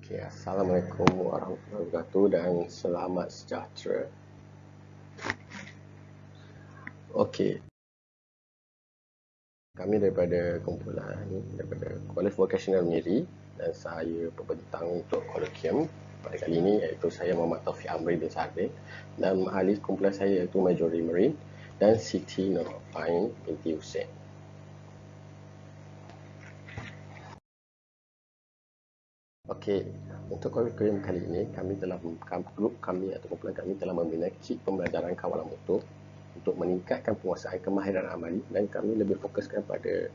Okay, Assalamualaikum warahmatullahi wabarakatuh dan selamat sejahtera. Okey, kami daripada kumpulan daripada College Vocational Miri dan saya pembentang untuk kolokium pada kali ini iaitu saya Muhammad Taufiq Amri bin Sardin dan ahli kumpulan saya iaitu Majori Marine dan Siti Nurain binti Hussein. Okey, untuk kurikulum kali ini grup kami atau kumpulan kami telah membina kit pembelajaran kawalan motor untuk meningkatkan penguasaan kemahiran amali dan kami lebih fokuskan pada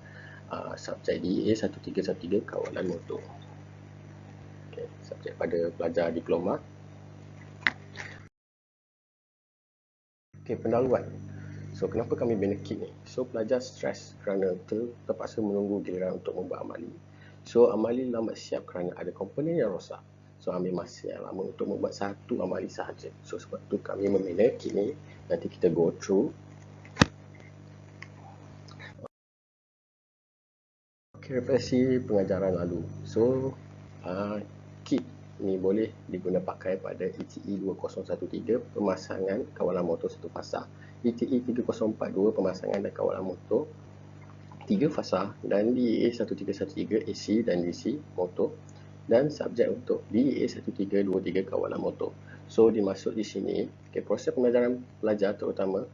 subjek DA 1313 kawalan motor. Okay, subjek pada pelajar diploma. Okay, pendahuluan. So, kenapa kami bina kit ni? So, pelajar stres kerana terpaksa menunggu giliran untuk membuat amali. So, amali lambat siap kerana ada komponen yang rosak. So, ambil masa yang lama untuk membuat satu amali sahaja. So, sebab tu kami membina kit ni. Nanti kita go through. Okay, referensi pengajaran lalu. So, kit ni boleh diguna pakai pada ETE 2013 pemasangan kawalan motor 1 fasa, ETE 3042 pemasangan dan kawalan motor 3 fasa dan DEA 1313 AC dan DC motor dan subjek untuk DEA 1323 kawalan motor. So, dimaksud di sini, proses pembelajaran pelajar terutama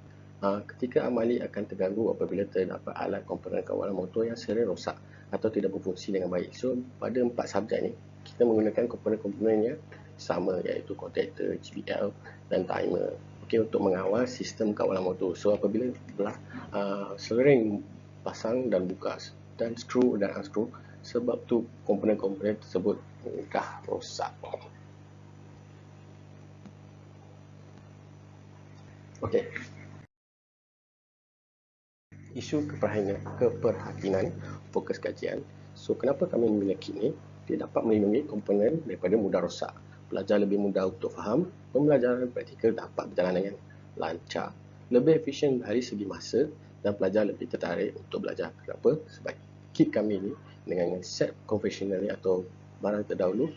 ketika amali akan terganggu apabila terdapat alat komponen kawalan motor yang sering rosak atau tidak berfungsi dengan baik. So, pada 4 subjek ni, kita menggunakan komponen-komponen yang sama iaitu kontaktor, GBL dan timer. Okey, untuk mengawal sistem kawalan motor. So, apabila sering pasang dan buka dan skru dan unscrew, sebab tu komponen-komponen tersebut mudah rosak. Okey. Isu keperhatian fokus kajian. So, kenapa kami memilih kit ni? Dia dapat melindungi komponen daripada mudah rosak. Pelajar lebih mudah untuk faham. Pembelajaran praktikal dapat berjalan dengan lancar. Lebih efisien dari segi masa dan pelajar lebih tertarik untuk belajar. Kenapa? Sebab kit kami ni dengan set konvensional atau barang terdahulu,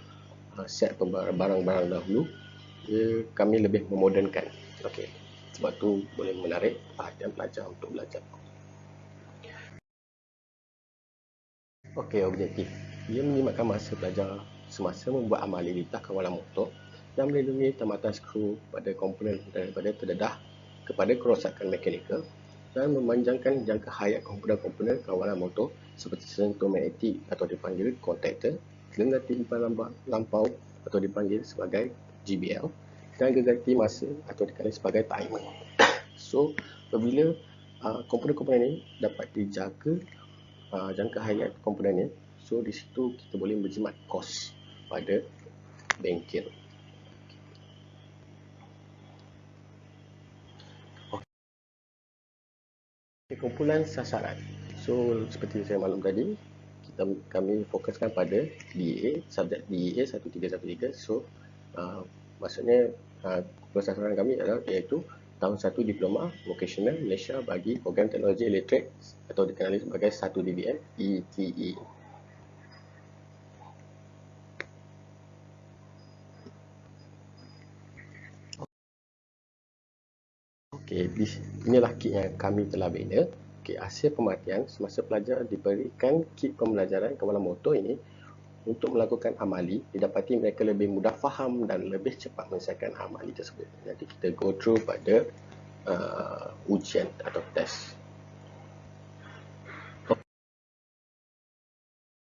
set barang-barang dahulu, kami lebih memodernkan. Okey. Sebab tu boleh menarik perhatian pelajar untuk belajar. Okey, objektif. Ia menyimatkan masa pelajar semasa membuat amali litas kawalan motor dan melindungi tamatan skru pada komponen daripada terdedah kepada kerosakan mekanikal dan memanjangkan jangka hayat komponen-komponen kawalan motor seperti sentuh magnetik atau dipanggil kontaktor, gergati lampau atau dipanggil sebagai GBL dan gergati masa atau dikenali sebagai timer. So, apabila komponen-komponen ini dapat dijaga jangka hayat komponen ni, so di situ kita boleh berjimat kos pada bengkel. Okay, kumpulan sasaran. So seperti saya maklum tadi, kami fokuskan pada DEA, subjek DEA 1313. So maksudnya kumpulan sasaran kami adalah iaitu tahun 1 Diploma Vocational Malaysia bagi program teknologi elektrik atau dikenali sebagai 1 DVM ETE. Okey, inilah kit yang kami telah bina. Okey, hasil pemerhatian semasa pelajar diberikan kit pembelajaran kawalan motor ini untuk melakukan amali, didapati mereka lebih mudah faham dan lebih cepat menyelesaikan amali tersebut. Nanti kita go through pada ujian atau test.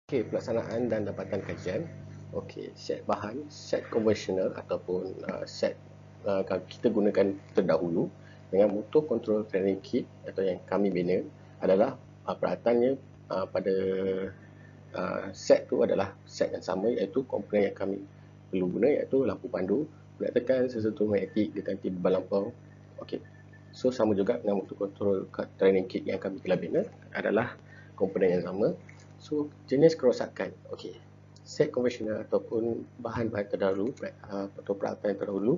Okey, pelaksanaan dan dapatan kajian. Okey, set bahan, set konvensional ataupun set kita gunakan terdahulu dengan motor control training kit atau yang kami bina adalah peralatannya pada set tu adalah set yang sama iaitu komponen yang kami perlu guna iaitu lampu pandu, bulat tekan, sesentuh magnetik, gergati beban lampau. Okey. So sama juga dengan motor control training kit yang kami telah bina adalah komponen yang sama. So jenis kerosakan. Okey. Set konvensional ataupun bahan-bahan terdahulu atau peralatan yang terdahulu,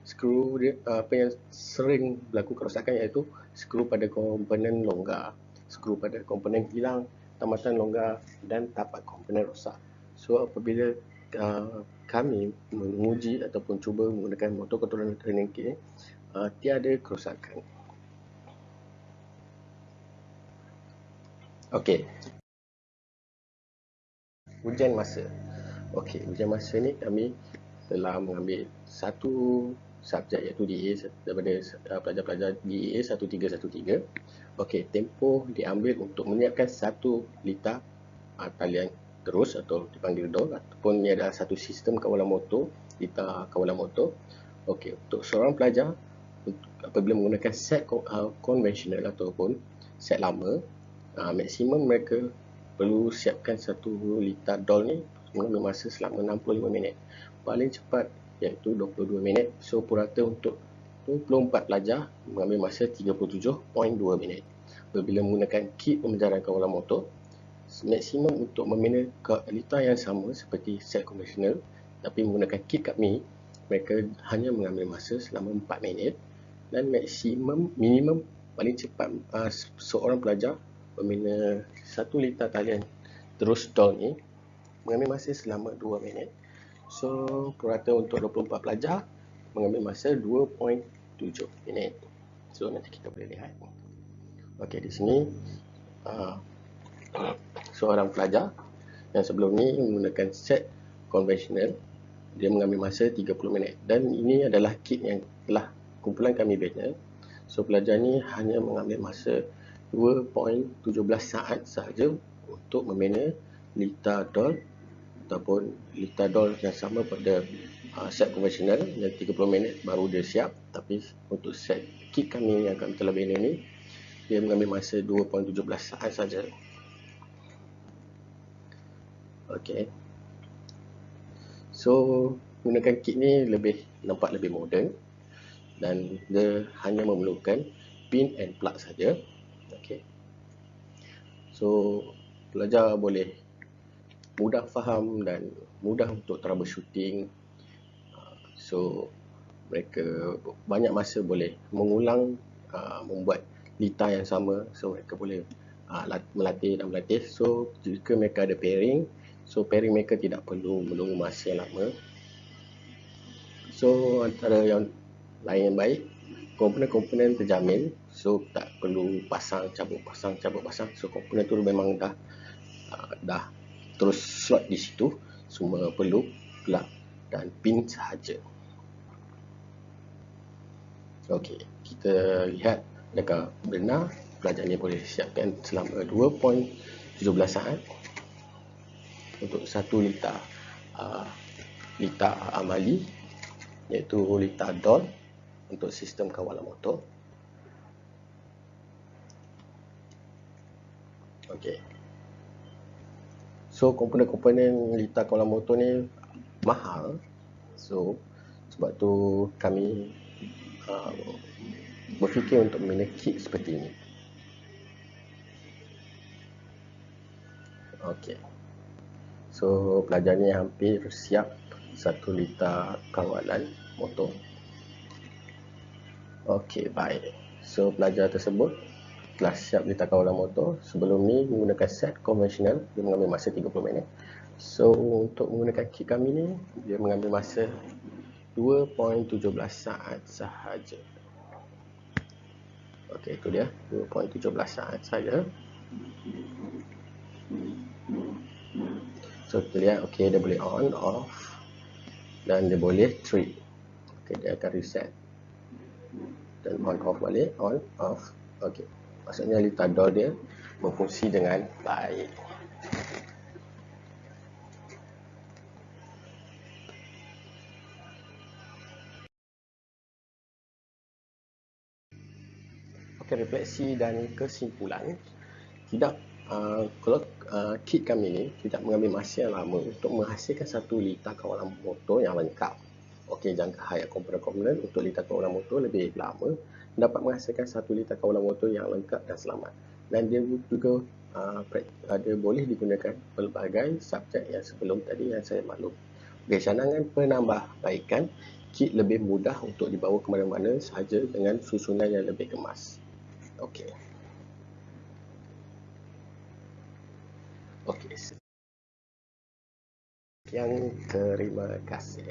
skru apa yang sering berlaku kerosakan iaitu skru pada komponen longgar, skru pada komponen hilang, tamatan longgar dan tapak komponen rosak. So apabila kami menguji ataupun cuba menggunakan motor controller training kit tiada kerosakan. Okey. Ujian masa. Okey, ujian masa ni kami telah mengambil satu subjek iaitu DA daripada pelajar-pelajar DA 1313. Okey, tempoh diambil untuk menyiapkan 1 liter talian terus atau dipanggil DOL, ataupun ini adalah satu sistem kawalan motor, liter kawalan motor. Okey, untuk seorang pelajar apabila menggunakan set konvensional ataupun set lama, maksimum mereka perlu siapkan 1 liter DOL ni mengambil masa selama 65 minit. Paling cepat iaitu 22 minit. So purata untuk 24 pelajar mengambil masa 37.2 minit. Apabila menggunakan kit pembelajaran kawalan motor, maksimum untuk membina liter yang sama seperti set konvensional, tapi menggunakan kit kami, mereka hanya mengambil masa selama 4 minit. Dan minimum paling cepat seorang pelajar membina 1 liter talian terus DOL ni mengambil masa selama 2 minit. So purata untuk 24 pelajar mengambil masa 2.7 minit. So nanti kita boleh lihat. Okey, di sini seorang pelajar yang sebelum ni menggunakan set konvensional, dia mengambil masa 30 minit. Dan ini adalah kit yang telah kumpulan kami bina. So pelajar ni hanya mengambil masa 2.17 saat sahaja untuk membina liter DOL ataupun liter DOL yang sama pada set konvensional yang 30 minit baru dia siap. Tapi untuk set kit kami yang kami telah bina ni, dia mengambil masa 2.17 saat saja. Okey. So menggunakan kit ni nampak lebih moden dan dia hanya memerlukan pin and plug saja. Okey. So pelajar boleh mudah faham dan mudah untuk troubleshooting. So mereka banyak masa boleh mengulang membuat liter yang sama. So mereka boleh melatih dan melatih. So jika mereka ada pairing, so pairing mereka tidak perlu menunggu masa yang lama. So antara yang lain yang baik, komponen-komponen terjamin. So tak perlu pasang, cabut, pasang, cabut, pasang. So komponen tu memang dah terus slot di situ. Semua perlu plug dan pin sahaja. Okey, kita lihat adakah benar pelajar ni boleh siapkan selama 2.17 saat untuk 1 liter amali, iaitu liter DOL untuk sistem kawalan motor. Okey. So komponen-komponen liter kawalan motor ni mahal. So sebab tu kami berfikir untuk membina kit seperti ini. Okey. So pelajar ni hampir siap 1 liter kawalan motor. Okey, baik. So pelajar tersebut telah siap liter kawalan motor. Sebelum ni menggunakan set konvensional, dia mengambil masa 30 minit. So untuk menggunakan kit kami ni, dia mengambil masa 2.17 saat sahaja. Okey, itu dia 2.17 saat saja. So kita lihat, okey, dia boleh on, off dan dia boleh trip. Okey, dia akan reset dan on off balik, on off. Okey, maksudnya liter DOL dia berfungsi dengan baik. Okey, refleksi dan kesimpulan. Kalau kit kami ni tidak mengambil masa yang lama untuk menghasilkan 1 liter kawalan motor yang lengkap. Okey, jangka hayat komponen-komponen untuk liter kawalan motor lebih lama, dapat menghasilkan 1 liter kawalan motor yang lengkap dan selamat. Dan dia juga boleh digunakan pelbagai subjek yang sebelum tadi yang saya maklum. Okey, cadangan penambahbaikan, kit lebih mudah untuk dibawa ke mana-mana sahaja dengan susunan yang lebih kemas. Okey. Okey. Yang terima kasih.